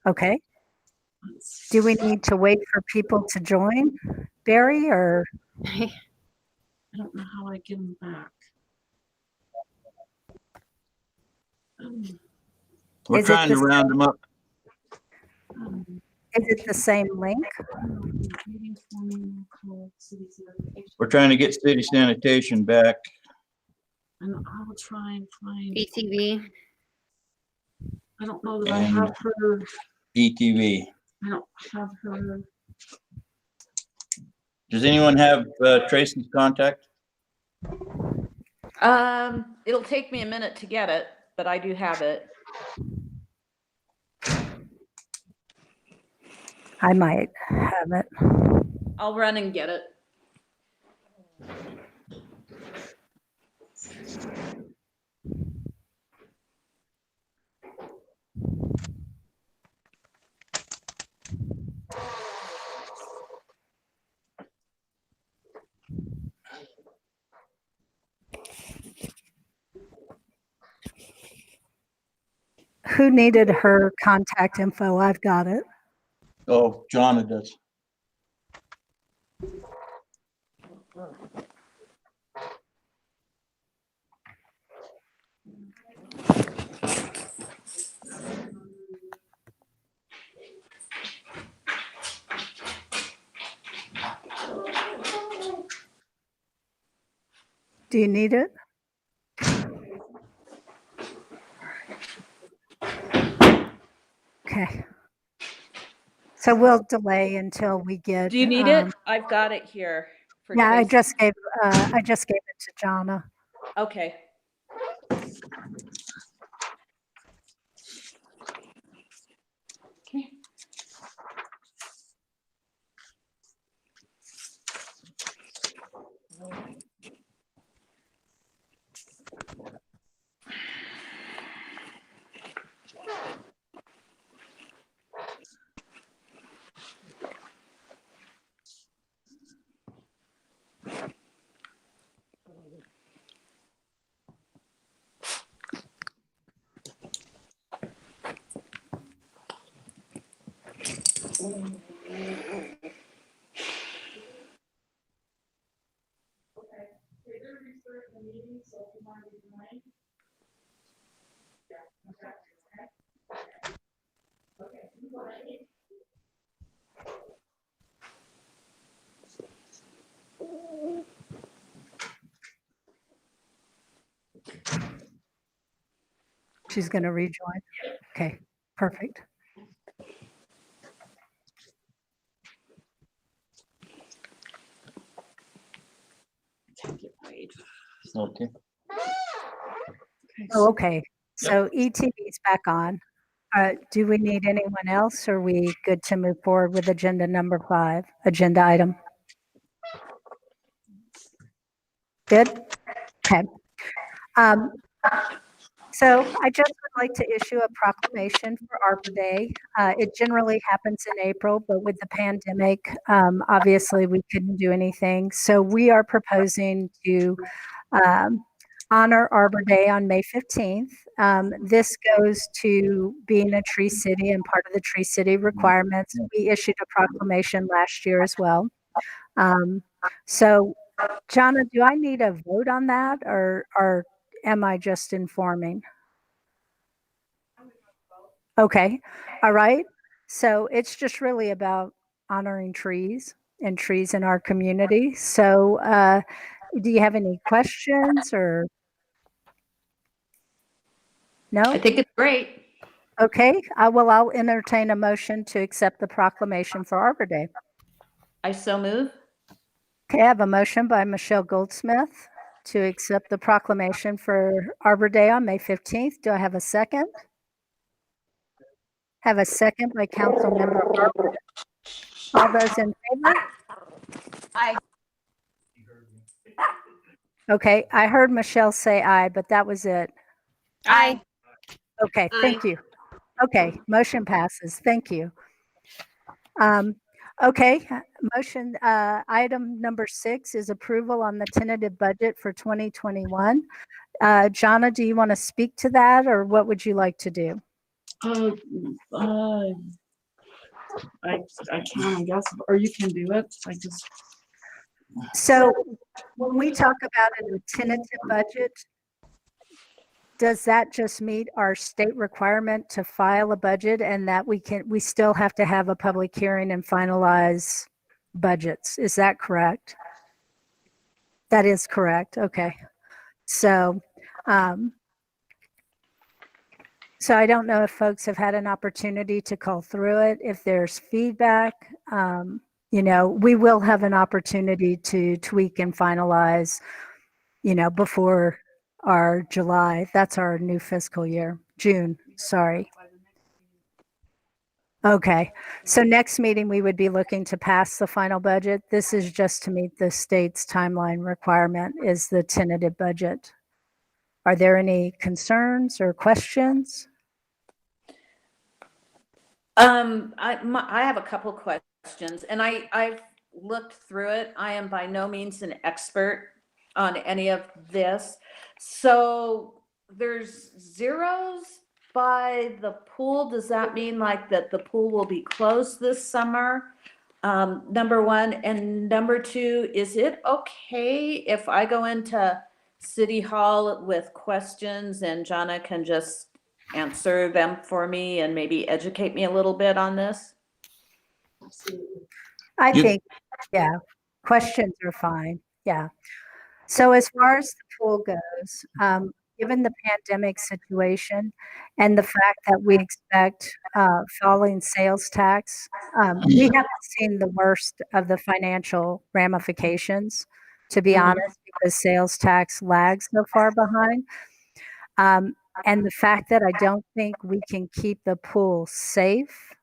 Okay. Do we need to wait for people to join, Barry, or? I don't know how I get them back. We're Is it trying to the round them up. Is it the same link? We're trying to get city sanitation back. And I will try and find. ETV. I don't know that I And- have her. ETV. I don't have her. Does anyone have Tracy's contact? It'll take me a minute to get it, but I do have it. I might have it. I'll run and get it. Who needed her contact info? I've got it. Oh, Jonna does. Do you need it? Okay. So we'll delay until we get. Do you need it? I've got it here. For Yeah, I Tracy. just gave it to Jonna. Okay. Okay. She's going to rejoin. Okay, perfect. Can't get paid. Okay. Oh, okay. So ETV is back on. Do we need anyone else? Or are we good to move forward with agenda number 5, agenda item? Good? Okay. So I just would like to issue a proclamation for Arbor Day. It generally happens in April, but with the pandemic, obviously we couldn't do anything. So we are proposing to honor Arbor Day on May 15th. This goes to being a Tree City and part of the Tree City requirements. We issued a proclamation last year as well. So, Jonna, do I need a vote on that, or am I just informing? Okay, all right. So it's just really about honoring trees and trees in our community. So do you have any questions or? No? I think it's great. Okay, I'll entertain a motion to accept the proclamation for Arbor Day. I so move. Okay, I have a motion by Michelle Goldsmith to accept the proclamation for Arbor Day on May 15th. Do I have a second? Have a second by Councilmember Arbor. All those in favor? Aye. Okay, I heard Michelle say aye, but that was it. Aye. Okay, thank you. Okay, motion passes. Thank you. Okay, motion, item number 6 is approval on the tentative budget for 2021. Jonna, do you want to speak to that, or what would you like to do? Uh, uh, I can, I guess, or you can do it. I just, So when we talk about a tentative budget, does that just meet our state requirement to file a budget and that we still have to have a public hearing and finalize budgets? Is that correct? That is correct. Okay. So, so I don't know if folks have had an opportunity to call through it. If there's feedback, we will have an opportunity to tweak and finalize, before our July. That's our new fiscal year, June, sorry. Okay, so next meeting, we would be looking to pass the final budget. This is just to meet the state's timeline requirement is the tentative budget. Are there any concerns or questions? I have a couple questions, and I've looked through it. I am by no means an expert on any of this. So there's zeros by the pool. Does that mean like that the pool will be closed this summer? Number one. And number two, is it okay if I go into City Hall with questions and Jonna can just answer them for me and maybe educate me a little bit on this? I You- think, yeah, questions are fine. Yeah. So as far as the pool goes, given the pandemic situation and the fact that we expect falling sales tax, we haven't seen the worst of the financial ramifications, to be honest, because sales tax lags so far behind. And the fact that I don't think we can keep the pool safe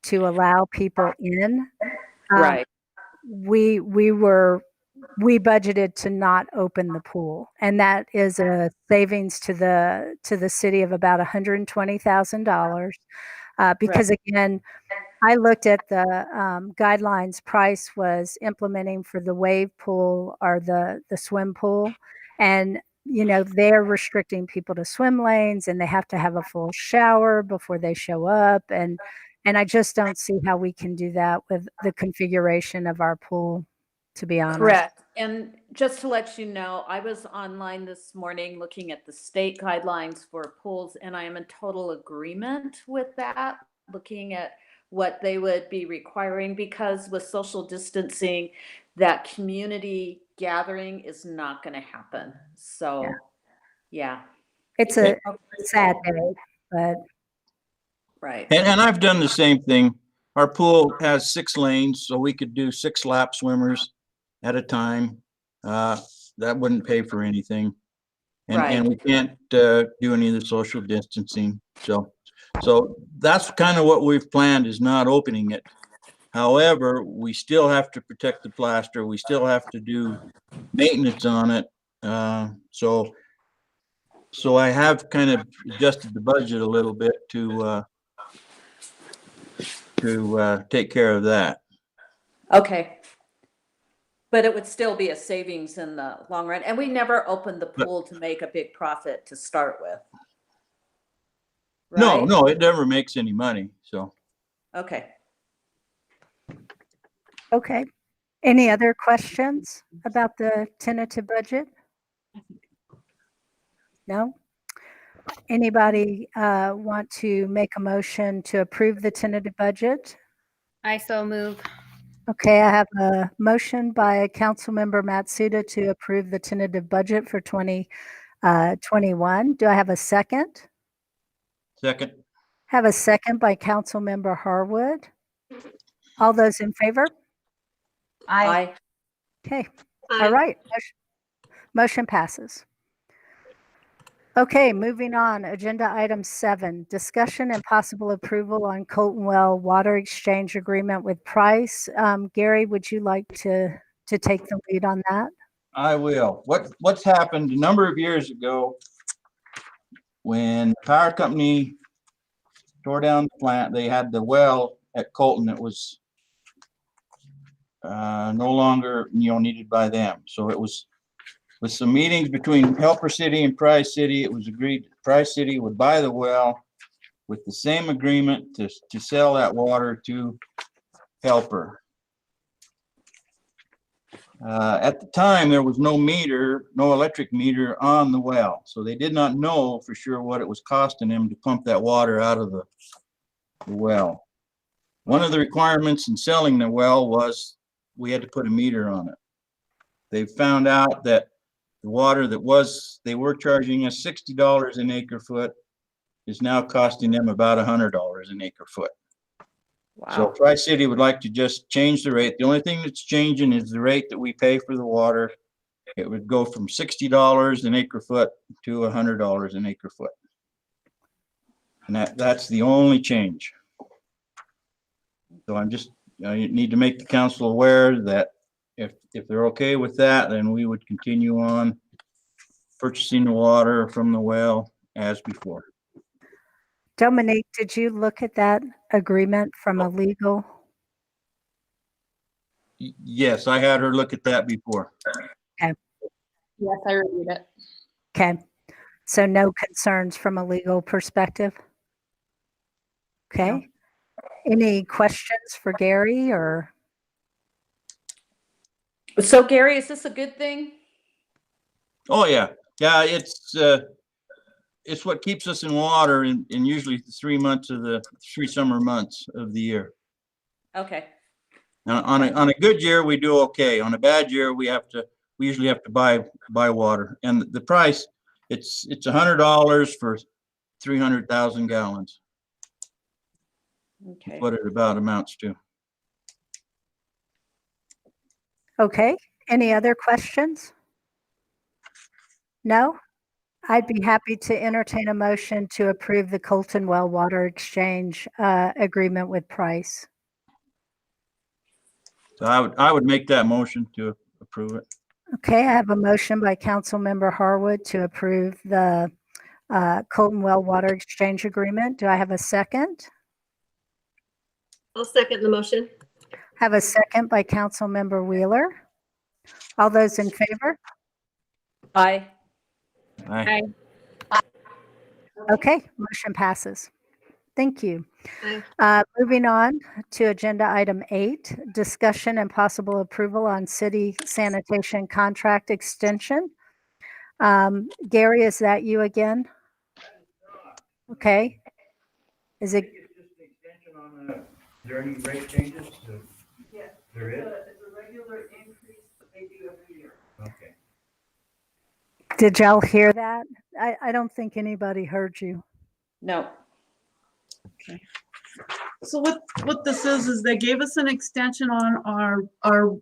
to allow people in. Right. We budgeted to not open the pool, and that is a savings to the city of about $120,000. Because again, I looked at the guidelines. Price was implementing for the wave pool or the swim pool, and they're restricting people to swim lanes, and they have to have a full shower before they show up, and I just don't see how we can do that with the configuration of our pool, to be honest. Correct. And just to let you know, I was online this morning looking at the state guidelines for pools, and I am in total agreement with that, looking at what they would be requiring, because with social distancing, that community gathering is not going to happen. So, yeah. It's a sad day, but Right. And I've done the same thing. Our pool has 6 lanes, so we could do 6 lap swimmers at a time. That wouldn't pay for anything. And we can't do any of the social distancing. So that's kind of what we've planned, is not opening it. However, we still have to protect the plaster. We still have to do maintenance on it. So I have kind of adjusted the budget a little bit to take care of that. Okay. But it would still be a savings in the long run. And we never opened the pool to make a big profit to start with. Right? No, it never makes any money. So Okay. okay. Any other questions about the tentative budget? No? Anybody want to make a motion to approve the tentative budget? I so move. Okay, I have a motion by Councilmember Matsuda to approve the tentative budget for 2021. Do I have a second? second, Have a second by Councilmember Harwood. All those in favor? Aye. Okay, all right. Motion passes. Okay, moving on. Agenda item 7, discussion and possible approval on Colton Well Water Exchange Agreement with Price. Gary, would you like to take the lead on that? I will. What's happened a number of years ago, when the power company tore down the plant, they had the well at Colton that was no longer needed by them. So it was, with some meetings between Helper City and Price City, it was agreed that Price City would buy the well with the same agreement to sell that water to Helper. At the time, there was no meter, no electric meter on the well, so they did not know for sure what it was costing them to pump that water out of the well. One of the requirements in selling the well was we had to put a meter on it. They found out that the water they were charging us $60 an acre foot is now costing them about $100 an acre foot. So Wow. Tri-City would like to just change the rate. The only thing that's changing is the rate that we pay for the water. It would go from $60 an acre foot to $100 an acre foot. And that's the only change. So you need to make the council aware that if they're okay with that, then we would continue on purchasing the water from the well as before. Dominique, did you look at that agreement from a legal? Yes, I had her look at that before. Yes, I reviewed it. Okay, so no concerns from a legal perspective? Okay. Any questions for Gary or? So Gary, is this a good thing? Oh, yeah. Yeah, it's what keeps us in water in usually the 3 months of the 3 summer months of the year. Okay. Now, on a good year, we do okay. On a bad year, we usually have to buy water. And the price, it's $100 for 300,000 gallons. Okay. What it about amounts to. Okay, any other questions? No? I'd be happy to entertain a motion to approve the Colton Well Water Exchange agreement with Price. So I would make that motion to approve it. Okay, I have a motion by Councilmember Harwood to approve the Colton Well Water Exchange agreement. Do I have a second? I'll second the motion. Have a second by Councilmember Wheeler. All those in favor? Aye. Aye. Okay, motion passes. Thank you. Aye. Moving on to agenda item 8, discussion and possible approval on city sanitation contract extension. Gary, is that you again? Okay. Is it? Is there any rate changes? Yes. There is? It's a regular increase that they do every year. Okay. Did y'all hear that? I don't think anybody heard you. No. So what this is they gave us an extension on our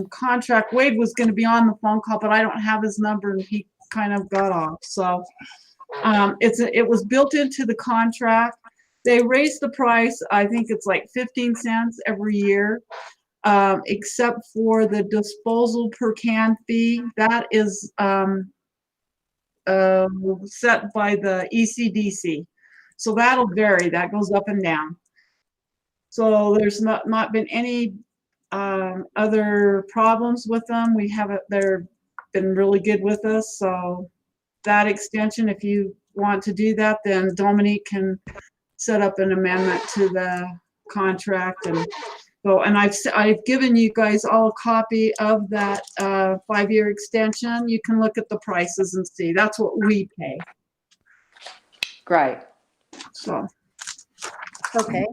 contract. Wade was going to be on the phone call, but I don't have his number and he kind of got off. So it was built into the contract. They raised the price. I think it's like 15 cents every year, except for the disposal per can fee. That is set by the ECDC. So that'll vary. That goes up and down. So there's not been any other problems with them. They've been really good with us. So that extension, if you want to do that, then Dominique can set up an amendment to the contract. And so, and I've given you guys all a copy of that 5-year extension. You can look at the prices and see. That's what we pay. Great. So. Okay.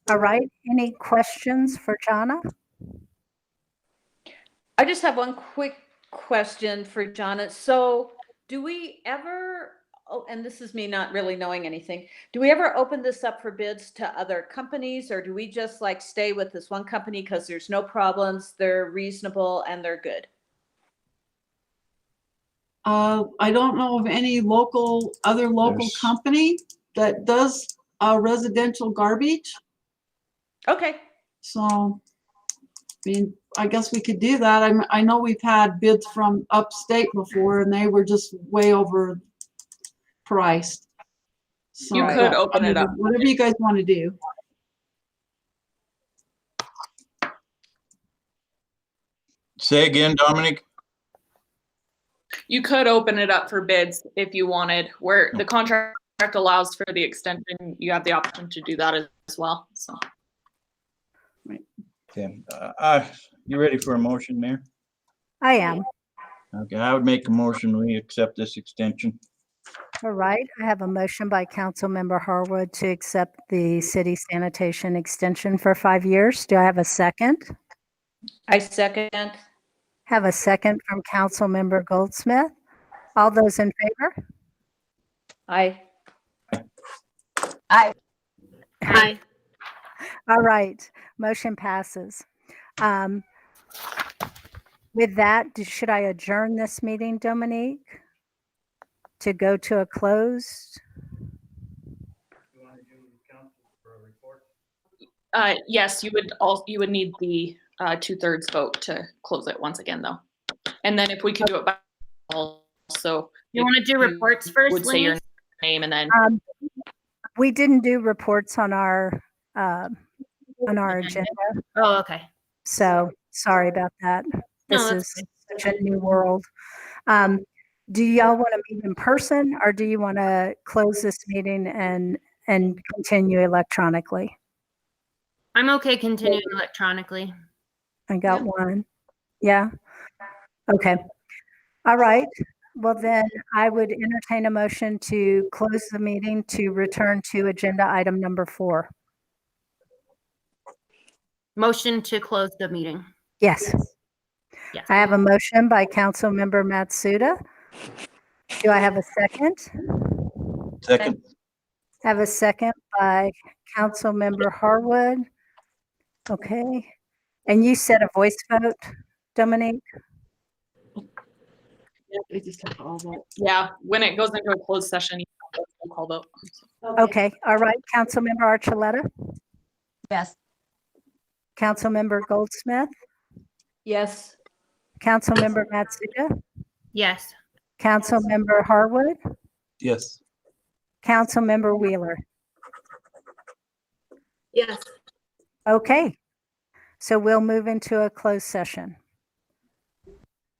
All right. Any questions for Jana? I just have one quick question for Jana. So do we ever, and this is me not really knowing anything, do we ever open this up for bids to other companies, or do we just like stay with this one company because there's no problems, they're reasonable, and they're good? I don't know of any other local There's- company that does residential garbage. Okay. So, I mean, I guess we could do that. I know we've had bids from upstate before and they were just way over priced. So, You could open it up. Whatever you guys want to do. Say again, Dominic? You could open it up for bids if you wanted, where the contract contract allows for the extension, you have the option to do that as well, so. Okay, you ready for a motion, Mayor? I am. Okay, I would make a motion, we accept this extension. All right. I have a motion by Councilmember Harwood to accept the city sanitation extension for 5 years. Do I have a second? I second. Have a second from Councilmember Goldsmith. All those in favor? I, Aye. All right, motion passes. With that, should I adjourn this meeting, Dominique? To go to a close? Yes, you would need the 2/3 vote to close it once again, though. And then if we could do it by also. You want to do reports first, Would say your Lenny? name and then. We didn't do reports on our agenda, Oh, okay. so sorry about that. This No, is that's such a new world. Do y'all want to meet in person, or do you want to close this meeting and continue electronically? I'm okay continuing electronically. I got one. Yeah. Okay. All right. Well, then I would entertain a motion to close the meeting to return to agenda item number 4. Motion to close the meeting. Yes. Yes. I have a motion by Councilmember Matsuda. Do I have a second? Second, Have a second by Councilmember Harwood. Okay. And you said a voice vote, Dominique? They just have to all vote. Yeah, when it goes into a closed session, you have to call vote. Okay. All right. Councilmember Archuleta? Yes. Councilmember Goldsmith? yes. Councilmember Matsuda? Yes. Councilmember Harwood? yes. Councilmember Wheeler? Yes. Okay. So we'll move into a closed session.